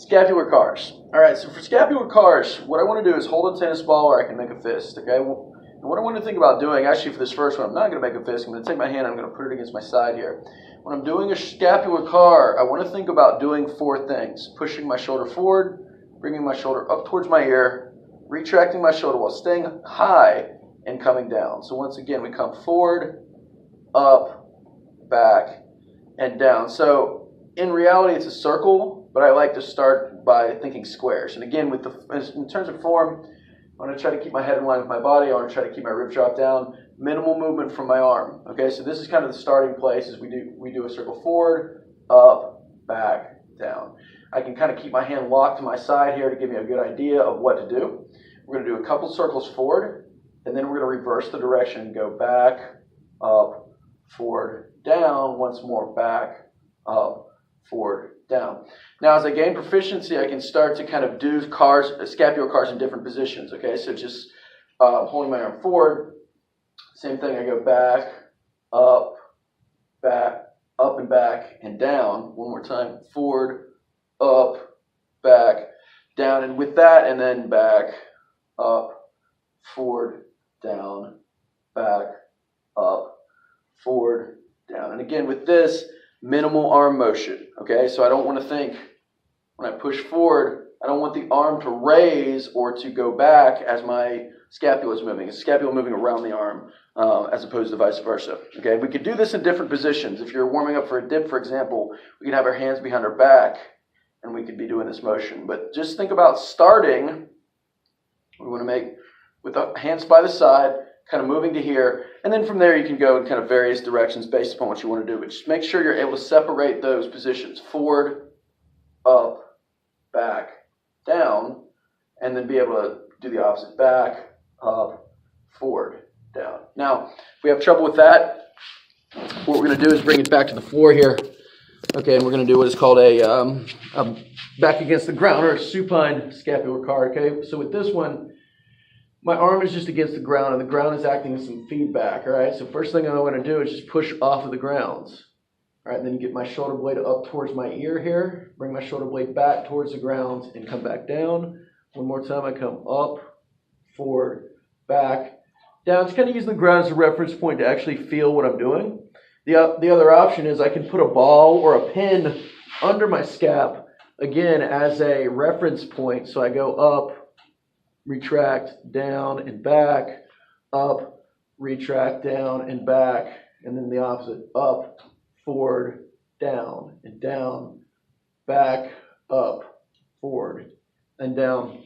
Scapular CARS. All right, so for scapular CARS, what I want to do is hold a tennis ball or I can make a fist, okay? And what I want to think about doing, actually for this first one, I'm not going to make a fist. I'm going to take my hand, I'm going to put it against my side here. When I'm doing a scapular CAR, I want to think about doing four things. Pushing my shoulder forward, bringing my shoulder up towards my ear, retracting my shoulder while staying high and coming down. So once again, we come forward, up, back, and down. So in reality, it's a circle, but I like to start by thinking squares. And again, with in terms of form, I want to try to keep my head in line with my body. I want to try to keep my ribs dropped down. Minimal movement from my arm. Okay, so this is kind of the starting place. Is we do a circle forward, up, back, down. I can kind of keep my hand locked to my side here to give me a good idea of what to do. We're going to do a couple circles forward, and then we're going to reverse the direction and go back, up, forward, down. Once more, back, up, forward, down. Now, as I gain proficiency, I can start to kind of do scapular CARs in different positions. Okay, so just holding my arm forward. Same thing. I go back, up and back, and down. One more time. Forward, up, back, down, and with that, and then back, up, forward, down, back, up, forward, down. And again, with this, minimal arm motion, okay? So I don't want to think, when I push forward, I don't want the arm to raise or to go back as my scapula is moving. It's scapula moving around the arm as opposed to vice versa, okay? We could do this in different positions. If you're warming up for a dip, for example, we can have our hands behind our back and we could be doing this motion. But just think about starting, we want to make with the hands by the side, kind of moving to here, and then from there you can go in kind of various directions based upon what you want to do. But just make sure you're able to separate those positions, forward, up, back, down, and then be able to do the opposite, back, up, forward, down. Now, if we have trouble with that, what we're going to do is bring it back to the floor here. Okay, and we're going to do what is called a back against the ground, or a supine scapular CAR. Okay, so with this one, my arm is just against the ground, and the ground is acting as some feedback. All right, so first thing I want to do is just push off of the grounds. All right, and then get my shoulder blade up towards my ear here, bring my shoulder blade back towards the ground, and come back down. One more time, I come up, forward, back, down. Just kind of using the ground as a reference point to actually feel what I'm doing. The other option is I can put a ball or a pin under my scap, again, as a reference point. So I go up, retract, down, and back, up, retract, down, and back, and then the opposite, up, forward, down, and down, back, up, forward, and down.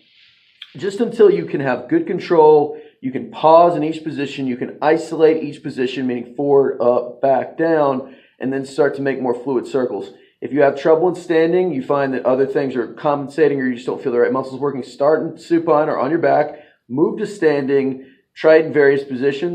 Just until you can have good control, you can pause in each position, you can isolate each position, meaning forward, up, back, down, and then start to make more fluid circles. If you have trouble in standing, you find that other things are compensating or you just don't feel the right muscles working, start in supine or on your back, move to standing, try it in various positions.